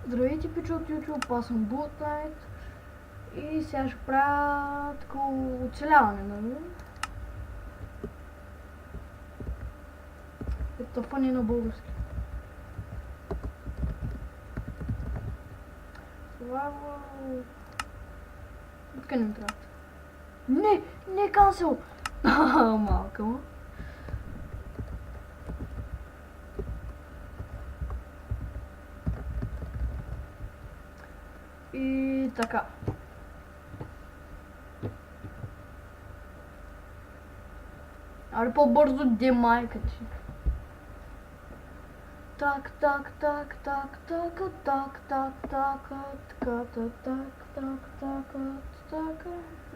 Здравейте, пичо от YouTube, аз съм Bloodknight и сега ще правя такова оцеляване, нали? Тъпване на български. Това... Откъде ми трябва? Не, кансел! Малка му. И така. Аре по-бързо, де майка ти. Так.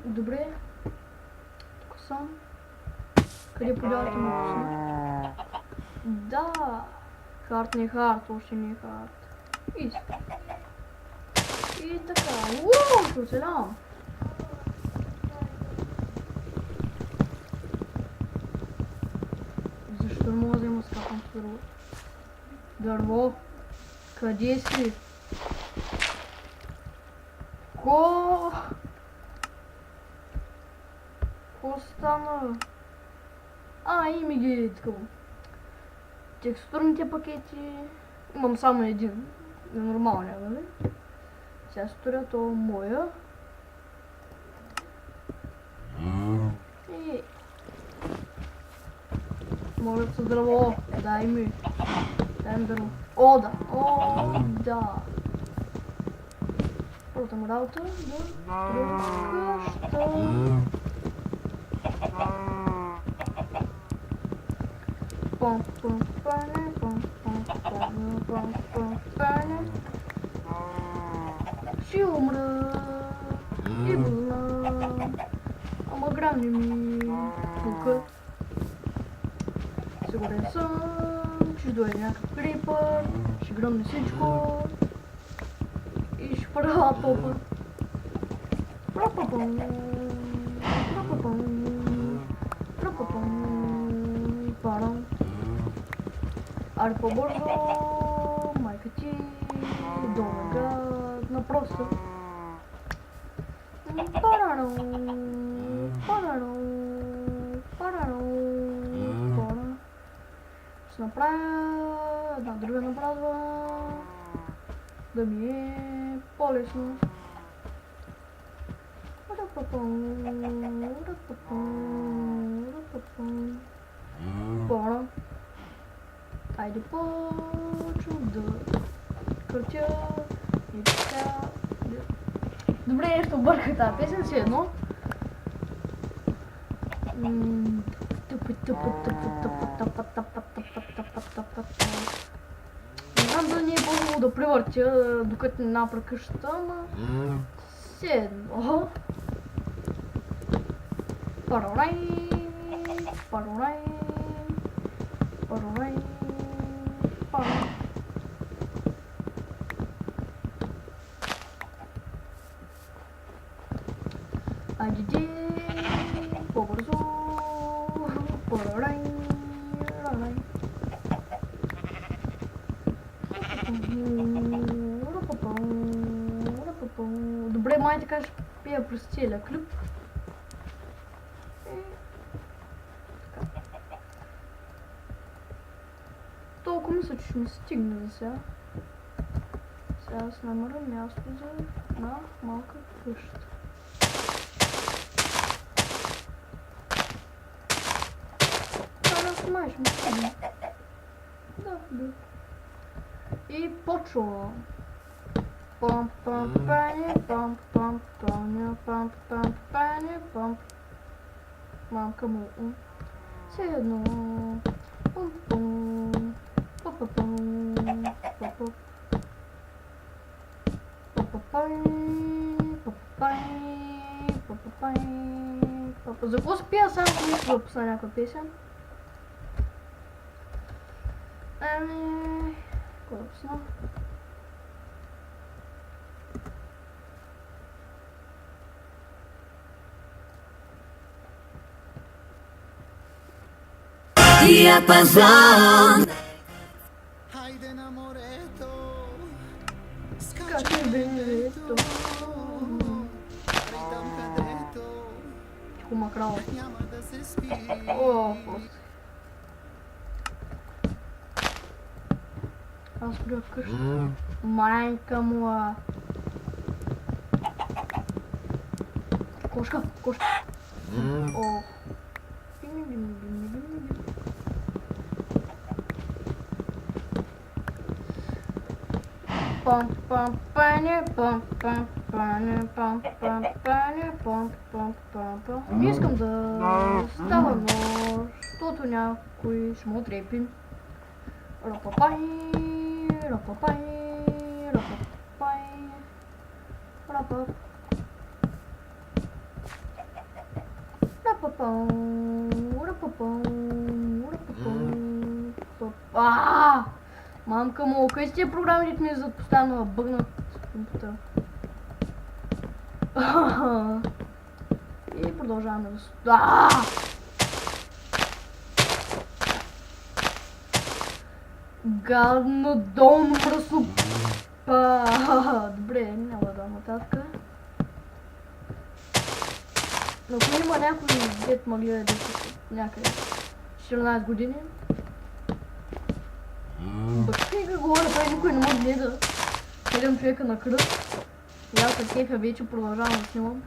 Добре. Тук съм. Къде подявате му пусна? Да. Хард не е хард, още не е хард. И така. Ууу, ще оцелявам. Защо не мога да има скапан с дърво? Дърво? Къде си? Какво стана? Име ги такова. Текстурните пакети. Имам само един. Нормалния, нали? Сега сторя това моя. И... Моля се дърво. Дай ми дърво. О, да. Първата му работа да строя къща. Ще умра и го знам, ама грани ми тука. Сигурен съм, че дойде някакъв крипър, ще гръмне всичко и ще правя топа. Парам. Аре по-бързо, майка ти, долага, напросто. Ще направя една друга набразва, да ми е по-лесно. Пора. Айде почвам да къртя и така. Добре, нещо бърка тази песен си едно. Не знам дали не е по-хубаво да превъртя докато не направя къщата, ама все едно. Парорай. Айде, по-бързо. Парорай. Добре, май така ще пия през целия клип. Толкова мисля, че ще ми стигне за сега. Сега аз намеря място за една малка къща. Това май ще ми стигне. Да. И почвам. Мамка му. Все едно. За какво спия само мисля да пусна някаква песен? Какво да пусна? Диапазон. Хайде на морето, Чакай, Бенедетто. Тихо, макрала. О, просто. Аз сплю вкъщи. Майка му. Кошка, кошка. О. Пам пам пане пам пам пане пам пам пане пам пам пам пам. Не искам да става нощ, защото някой ще му отрепи. Рапапай, рапапай, рапапай, рапап. Рапапау, рапапау, рапапау. Мамка му, къде сте програмите ми за постоянно да бъгнат компютъра? И продължаваме да гадно долно мръсно. Добре, няма да нататък. Но ако има някой дет ма гледа някъде 14 години, бачка го направи, никой не може да гледа 7 човека на кръст. И аз се кефя вече продължавам да снимам.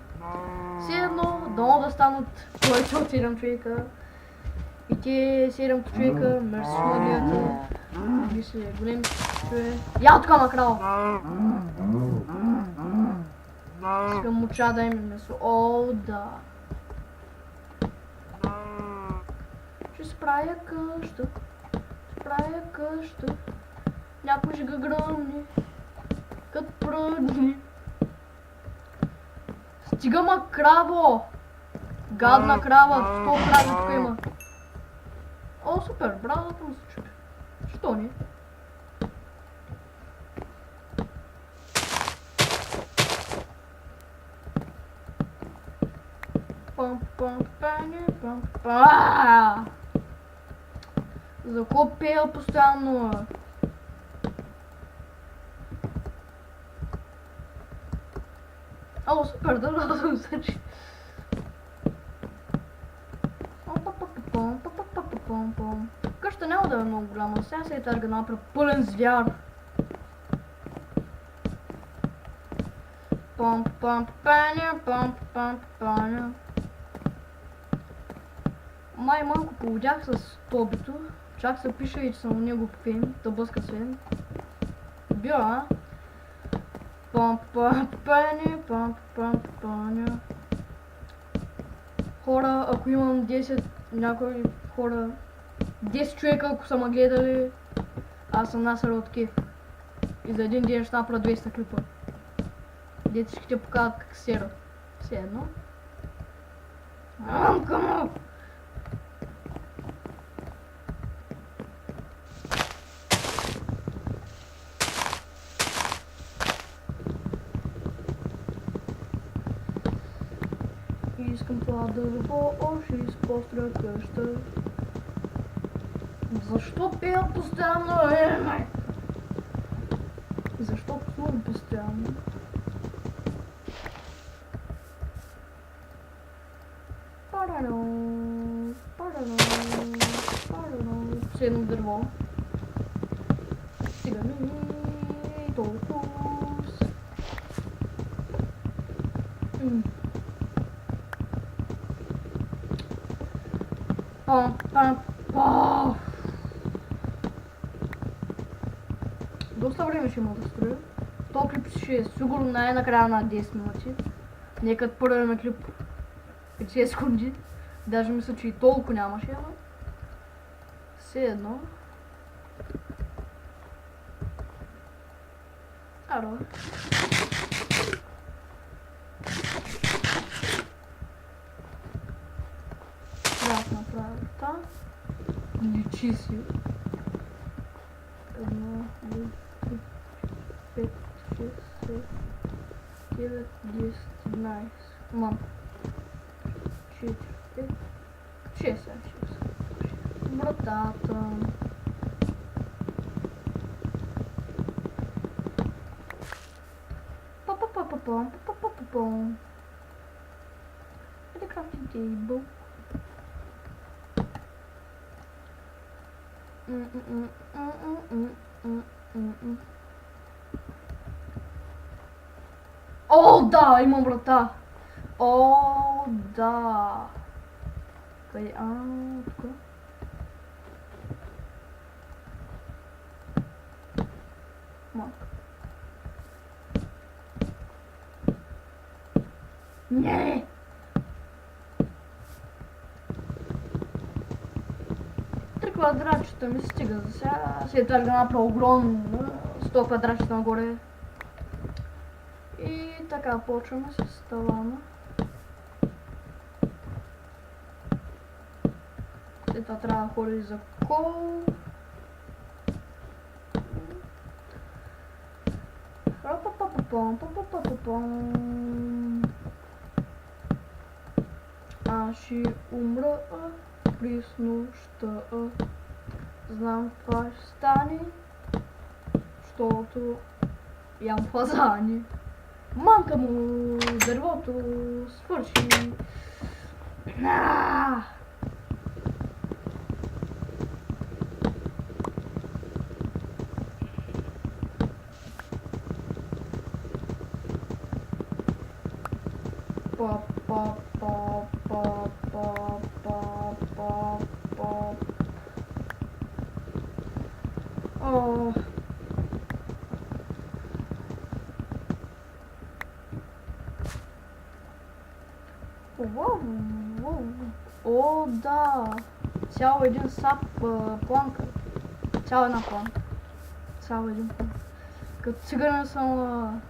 Все едно, долу да станат повече от 7 човека. И те 7 човека мерси да гледате. Ви се големи човек. Я тука макрал! Искам моча да им месо. О, да. Ще справя къща. Справя къща. Някой ще га гръмни. Кът пръдни. Стига ма краво! Гадна крава. 100 крави тук има. О, супер. Браво, да се чупи. Що не? Пам пам пане пам пам. За какво пея постоянно? О, супер, да съм значи. Къща няма да е много голяма, сега се етаж ga направи пълен звяр. Пам пам паня, пам пам паня. Май малко поводях с тобито, чак се пише и че съм негов фен, да бъска свен. Била. Пам пам паня, пам пам паня. Хора, ако имам 10, някои хора, 10 човека, ако са ме гледали, аз съм насър от кеф. И за един ден ще направя 200 клипа. Дете ще те покажат как сера. Все едно. Мамка му! Искам това дърво, още изпостроя къща. Защо пея постоянно? Май! Защо псувам постоянно? Парано, парано, парано. Последно дърво. Стига ми толкова. Доста време ще има да строя. То клип ще е сигурно най-накрая на 10 минути. Нека първият ми клип 5 секунди. Даже мисля, че и толкова нямаше, ама все едно. Аро. Да, направя това. Личи си. 1, 2, 3, 5, 6, 7, 9, 10, 11. Мам. 4, 5, 6, 6. Братата. Пам-пам-пам-пам-пам. Это crafting table. О, да, имам врата. О, да. Къде? Тук. Малко. Не! Три квадратчета ми стига за сега. След това да направя огромно 100 квадратчета нагоре. И така почваме с тавана. След това трябва да ходя за кол. Аз ще умра през нощта. Знам това ще стане, защото ям фазани. Манка му дървото свърши. О, да! Цял един сап планка. Цяла една планка. Цял един планка. Като циганен съм